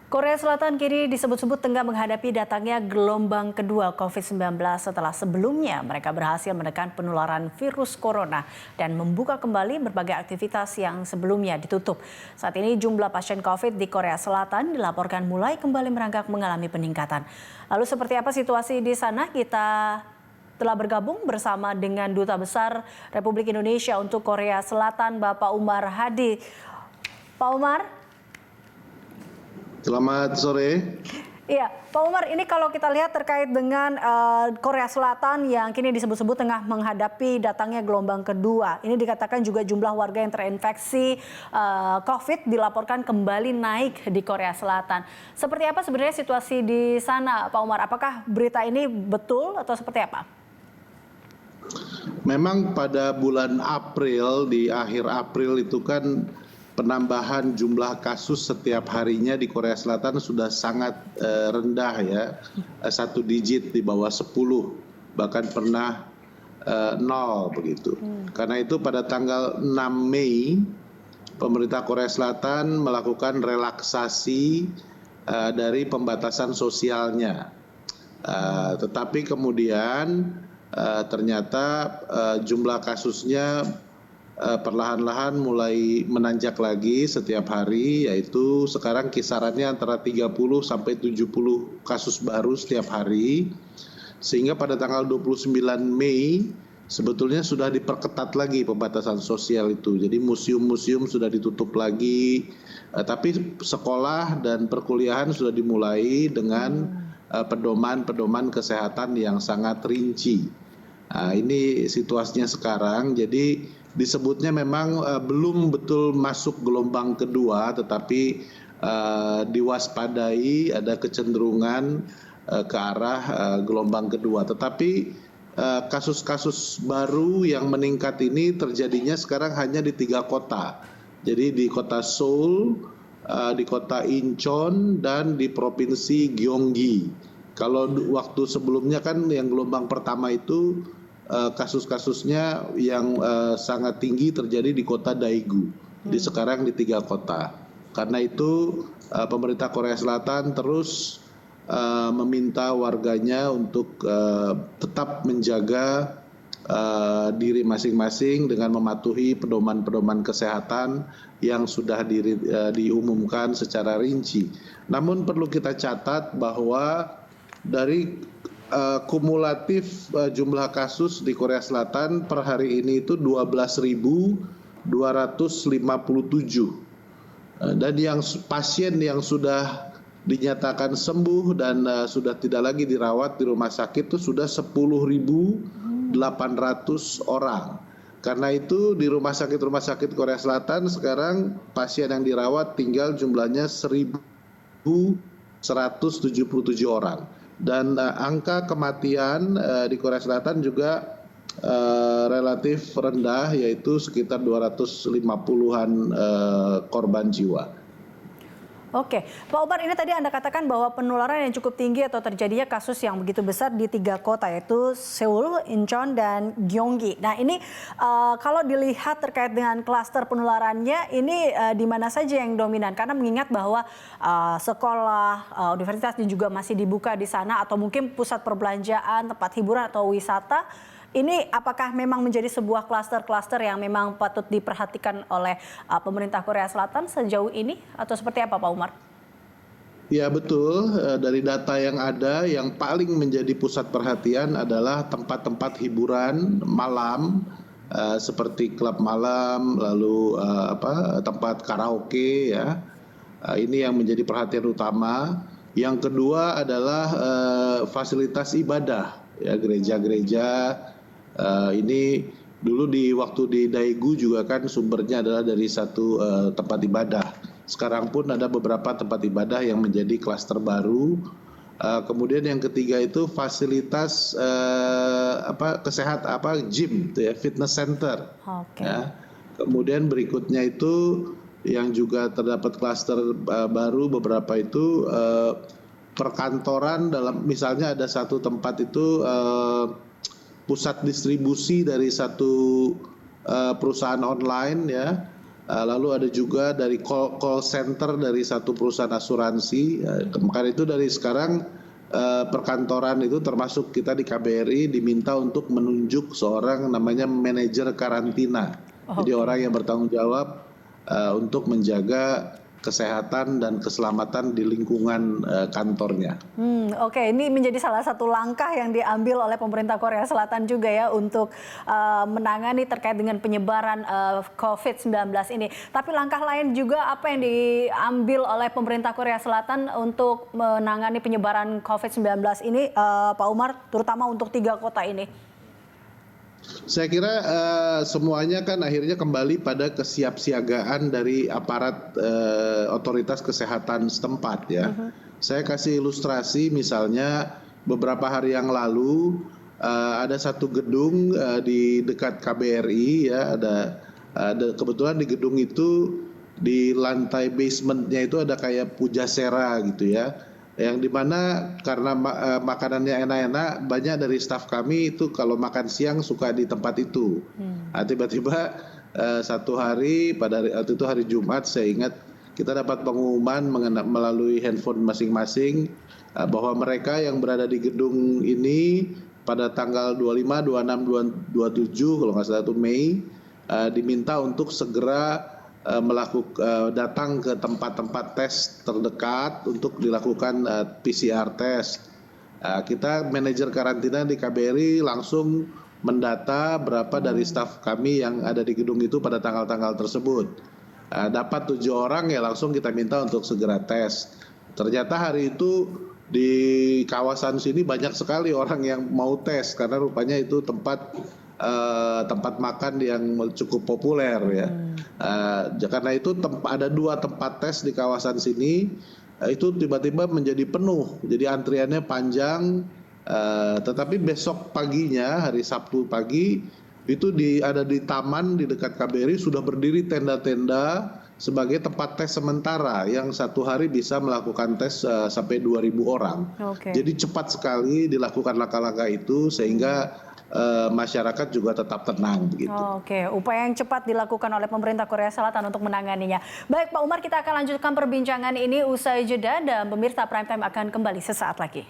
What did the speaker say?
Korea Selatan kini disebut-sebut tengah menghadapi datangnya gelombang kedua COVID-19 setelah sebelumnya mereka berhasil menekan penularan virus corona dan membuka kembali berbagai aktivitas yang sebelumnya ditutup. Saat ini jumlah pasien COVID di Korea Selatan dilaporkan mulai kembali merangkak mengalami peningkatan. Lalu seperti apa situasi di sana? Kita telah bergabung bersama dengan Duta Besar Republik Indonesia untuk Korea Selatan, Bapak Umar Hadi. Pak Umar. Selamat sore. Iya, Pak Umar, ini kalau kita lihat terkait dengan Korea Selatan yang kini disebut-sebut tengah menghadapi datangnya gelombang kedua. Ini dikatakan juga jumlah warga yang terinfeksi COVID dilaporkan kembali naik di Korea Selatan. Seperti apa sebenarnya situasi di sana, Pak Umar? Apakah berita ini betul atau seperti apa? Memang pada bulan April, di akhir April itu kan penambahan jumlah kasus setiap harinya di Korea Selatan sudah sangat rendah ya, 1 digit di bawah 10, bahkan pernah 0 begitu. Karena itu pada tanggal 6 Mei, pemerintah Korea Selatan melakukan relaksasi dari pembatasan sosialnya. Tetapi kemudian ternyata jumlah kasusnya perlahan-lahan mulai menanjak lagi setiap hari, yaitu sekarang kisarannya antara 30 sampai 70 kasus baru setiap hari, sehingga pada tanggal 29 Mei sebetulnya sudah diperketat lagi pembatasan sosial itu. Jadi museum-museum sudah ditutup lagi, tapi sekolah dan perkuliahan sudah dimulai dengan pedoman-pedoman kesehatan yang sangat rinci. Nah, ini situasinya sekarang. Jadi disebutnya memang belum betul masuk gelombang kedua, tetapi diwaspadai ada kecenderungan ke arah gelombang kedua. Tetapi kasus-kasus baru yang meningkat ini terjadinya sekarang hanya di 3 kota. Jadi di kota Seoul, di kota Incheon, dan di provinsi Gyeonggi. Kalau waktu sebelumnya kan yang gelombang pertama itu kasus-kasusnya yang sangat tinggi terjadi di kota Daegu. Di sekarang di 3 kota. Karena itu pemerintah Korea Selatan terus meminta warganya untuk tetap menjaga diri masing-masing dengan mematuhi pedoman-pedoman kesehatan yang sudah diumumkan secara rinci. Namun perlu kita catat bahwa dari kumulatif jumlah kasus di Korea Selatan per hari ini itu 12.257, dan yang pasien yang sudah dinyatakan sembuh dan sudah tidak lagi dirawat di rumah sakit itu sudah 10.800 orang. Karena itu di rumah sakit Korea Selatan sekarang pasien yang dirawat tinggal jumlahnya 1.177 orang. Dan angka kematian di Korea Selatan juga relatif rendah, yaitu sekitar 250-an korban jiwa. Oke, Pak Umar, ini tadi Anda katakan bahwa penularan yang cukup tinggi atau terjadinya kasus yang begitu besar di 3 kota, yaitu Seoul, Incheon, dan Gyeonggi. Nah ini kalau dilihat terkait dengan klaster penularannya, ini di mana saja yang dominan? Karena mengingat bahwa sekolah, universitas dan juga masih dibuka di sana, atau mungkin pusat perbelanjaan, tempat hiburan atau wisata. Ini apakah memang menjadi sebuah klaster-klaster yang memang patut diperhatikan oleh pemerintah Korea Selatan sejauh ini, atau seperti apa, Pak Umar? Ya betul, dari data yang ada yang paling menjadi pusat perhatian adalah tempat-tempat hiburan malam seperti klub malam, lalu tempat karaoke ya. Ini yang menjadi perhatian utama. Yang kedua adalah fasilitas ibadah ya, gereja-gereja. Ini dulu di waktu di Daegu juga kan sumbernya adalah dari satu tempat ibadah. Sekarang pun ada beberapa tempat ibadah yang menjadi klaster baru. Kemudian yang ketiga itu fasilitas kesehatan, gym, ya, fitness center. Okay. Ya. Kemudian berikutnya itu yang juga terdapat klaster baru beberapa itu perkantoran, dalam misalnya ada satu tempat itu pusat distribusi dari satu perusahaan online ya, lalu ada juga dari call center dari satu perusahaan asuransi. Makanya itu dari sekarang perkantoran itu termasuk kita di KBRI diminta untuk menunjuk seorang namanya manajer karantina. Jadi orang yang bertanggung jawab untuk menjaga kesehatan dan keselamatan di lingkungan kantornya. Oke, ini menjadi salah satu langkah yang diambil oleh pemerintah Korea Selatan juga ya untuk menangani terkait dengan penyebaran COVID-19 ini. Tapi langkah lain juga apa yang diambil oleh pemerintah Korea Selatan untuk menangani penyebaran COVID-19 ini, Pak Umar, terutama untuk 3 kota ini? Saya kira semuanya kan akhirnya kembali pada kesiapsiagaan dari aparat otoritas kesehatan setempat ya. Saya kasih ilustrasi misalnya beberapa hari yang lalu ada satu gedung di dekat KBRI ya, ada kebetulan di gedung itu di lantai basementnya itu ada kayak pujasera gitu ya, yang dimana karena makanannya enak-enak, banyak dari staf kami itu kalau makan siang suka di tempat itu. Nah, tiba-tiba satu hari pada waktu itu hari Jumat, saya ingat kita dapat pengumuman melalui handphone masing-masing bahwa mereka yang berada di gedung ini pada tanggal 25, 26, 27 kalau nggak salah itu Mei diminta untuk segera datang ke tempat-tempat tes terdekat untuk dilakukan PCR test. Kita manajer karantina di KBRI langsung mendata berapa dari staf kami yang ada di gedung itu pada tanggal-tanggal tersebut. Dapat 7 orang ya langsung kita minta untuk segera tes. Ternyata hari itu di kawasan sini banyak sekali orang yang mau tes karena rupanya itu tempat makan yang cukup populer ya. Karena itu ada 2 tempat tes di kawasan sini, itu tiba-tiba menjadi penuh, jadi antriannya panjang. Tetapi besok paginya, hari Sabtu pagi, itu ada di taman di dekat KBRI sudah berdiri tenda-tenda sebagai tempat tes sementara yang satu hari bisa melakukan tes sampai 2.000 orang. Jadi cepat sekali dilakukan langkah-langkah itu sehingga masyarakat juga tetap tenang begitu. Oke, upaya yang cepat dilakukan oleh pemerintah Korea Selatan untuk menanganinya. Baik Pak Umar, kita akan lanjutkan perbincangan ini usai jeda dan pemirsa Prime Time akan kembali sesaat lagi.